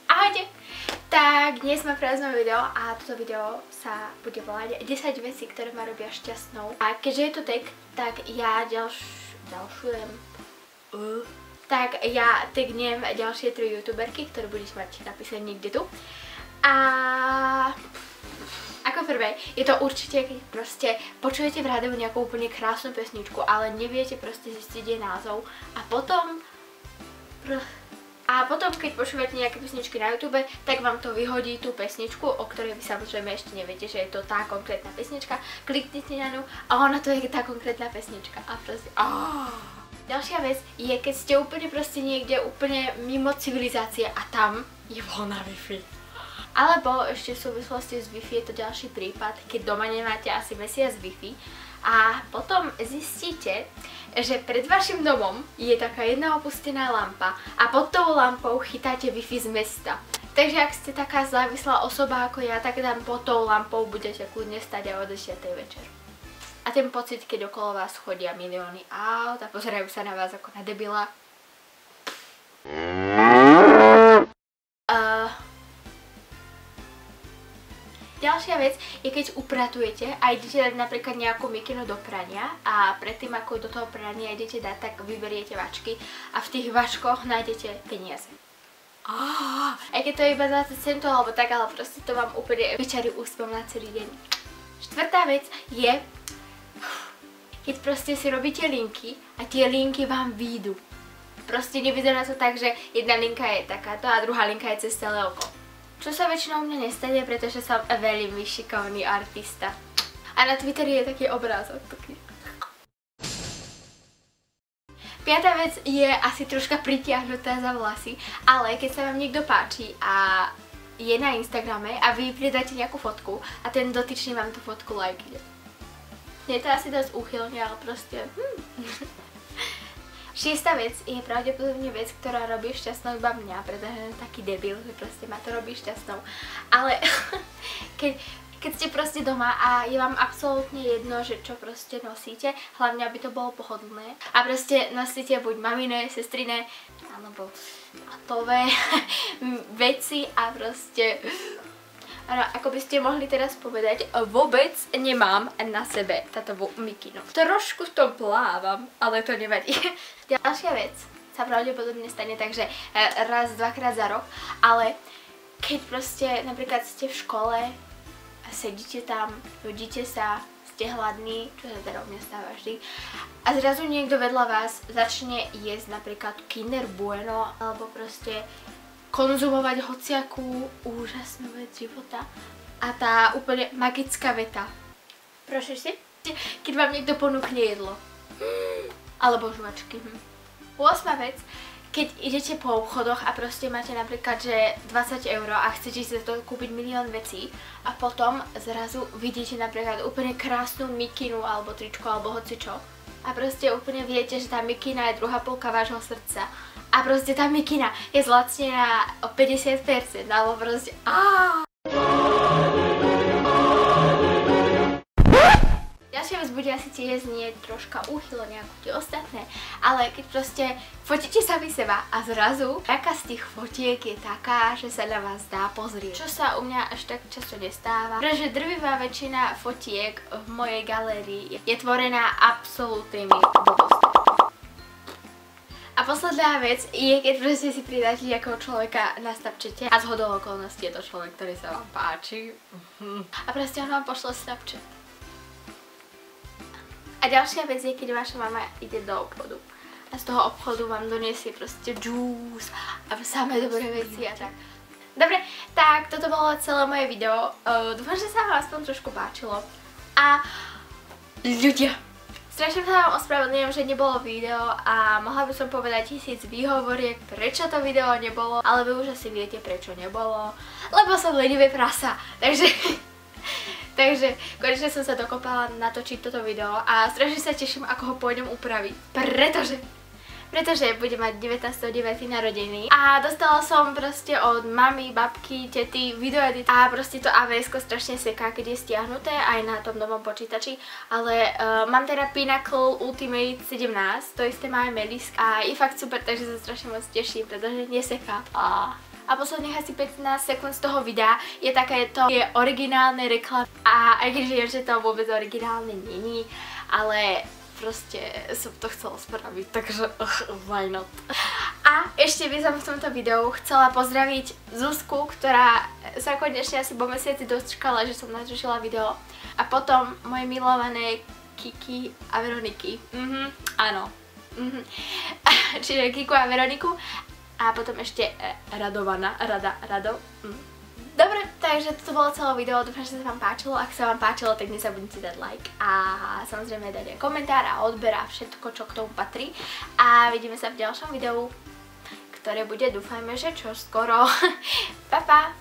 Ahojte! Tak dnes mám pre vás nové video a toto video sa bude volať 10 vecí, ktoré ma robia šťastnou. A keďže je to tak ja tagnem ďalšie 3 youtuberky, ktoré budete mať napísané niekde tu. A ako prvé, je to určite, keď proste počujete v rádiu nejakú úplne krásnu pesničku, ale neviete proste zistiť jej názov a potom keď počúvate nejaké pesničky na YouTube, tak vám to vyhodí tú pesničku, o ktorej vy samozrejme ešte neviete, že je to tá konkrétna pesnička. Kliknite na ňu a ona to je tá konkrétna pesnička. A proste Ďalšia vec je, keď ste úplne proste niekde úplne mimo civilizácie a tam je voľná Wi-Fi. Alebo ešte v súvislosti s Wi-Fi je to ďalší prípad, keď doma nemáte asi mesiac Wi-Fi a potom zistíte, že pred vašim domom je taká jedna opustená lampa a pod tou lampou chytáte Wi-Fi z mesta. Takže ak ste taká závislá osoba ako ja, tak tam pod tou lampou budete kľudne stať a o 10. večer. A ten pocit, keď okolo vás chodia milióny aut a pozerajú sa na vás ako na debila. Ďalšia vec je, keď upratujete a idete dať napríklad nejakú mikinu do prania a predtým ako do toho prania idete dať, tak vyberiete vačky a v tých vačkoch nájdete peniaze. Aj keď to je iba 20 centov alebo tak, ale proste to vám úplne vyčarí úsmev na celý deň. Štvrtá vec je, keď proste si robíte linky a tie linky vám výjdu. Proste nevyzerá to tak, že jedna linka je takáto a druhá linka je cez celé oko. Čo sa väčšinou mne nestane, pretože som veľmi šikovný artista. A na Twitteri je taký obrázok. Piatá vec je asi troška pritiahnutá za vlasy, ale keď sa vám niekto páči a je na Instagrame a vy pridáte nejakú fotku a ten dotyčný vám tú fotku lajkne. Nie je to asi dosť úchylne, ale proste... Šiesta vec je pravdepodobne vec, ktorá robí šťastnou iba mňa, pretože je taký debil, že proste ma to robí šťastnou. Ale keď ste proste doma a je vám absolútne jedno, že čo proste nosíte, hlavne aby to bolo pohodlné. A proste nosíte buď maminé, sestriné, alebo tatové veci a proste... Áno, ako by ste mohli teraz povedať, vôbec nemám na sebe tátovú mikinu. Trošku v tom plávam, ale to nevadí. Ďalšia vec sa pravdepodobne stane tak, že raz, dvakrát za rok, ale keď proste napríklad ste v škole a sedíte tam, nudíte sa, ste hladní, čo sa teda u mňa stáva vždy, a zrazu niekto vedľa vás začne jesť napríklad Kinder Bueno, alebo proste konzumovať hociakú úžasnú vec života a tá úplne magická veta. Prosím si? Keď vám niekto ponúkne jedlo. Alebo žuvačky. 8. vec, keď idete po obchodoch a proste máte napríklad, že 20 € a chcete si za to kúpiť milión vecí a potom zrazu vidíte napríklad úplne krásnu mikinu alebo tričko alebo hocičo a proste úplne viete, že tá mikina je druhá polka vášho srdca. A proste tá mikina je zlacnená o 50%, alebo proste Ďalšia vec bude asi tiež znieť troška úchylne ako tie ostatné, ale keď proste fotíte sami seba a zrazu taká z tých fotiek je taká, že sa na vás dá pozrieť. Čo sa u mňa až tak často nestáva, pretože drvivá väčšina fotiek v mojej galérii je tvorená absolútnymi blbosťami. A posledná vec je, keď proste si pridáte nejakého človeka na Snapchate a zhodou okolností je to človek, ktorý sa vám páči. A proste on vám pošle Snapchat. A ďalšia vec je, keď vaša mama ide do obchodu a z toho obchodu vám doniesie proste džús a samé dobré veci a tak. Dobre, tak toto bolo celé moje video. Dúfam, že sa vám aspoň trošku páčilo. A ľudia, strašne sa vám ospravedlňujem, že nebolo video a mohla by som povedať 1000 výhovoriek, prečo to video nebolo, ale vy už asi viete, prečo nebolo, lebo som lenivé prasa, takže konečne som sa dokopala natočiť toto video a strašne sa teším, ako ho pôjdem upraviť, pretože pretože budem mať 19.9. narodeniny a dostala som proste od mami, babky, tety videoedit a proste to AVS-ko strašne seká, keď je stiahnuté aj na tom novom počítači, ale mám teda Pinnacle Ultimate 17, to isté má aj Medisk a je fakt super, takže sa strašne moc teším, pretože neseká. A posledných asi 15 sekúnd z toho videa je takéto originálne reklamy a aj keď viem, že to vôbec originálne není, ale proste som to chcela spraviť, takže why not. A ešte by som v tomto videu chcela pozdraviť Zuzku, ktorá sa konečne asi po mesiaci dočkala, že som natočila video. A potom moje milované Kiki a Veroniky. Áno. Čiže Kiku a Veroniku. A potom ešte Rado. Dobre, takže toto bolo celé video, dúfam, že sa vám páčilo. Ak sa vám páčilo, tak nezabudnite dať like a samozrejme dať aj komentár a odber a všetko, čo k tomu patrí. A vidíme sa v ďalšom videu, ktoré bude, dúfajme, že čoskoro. Pa, pa!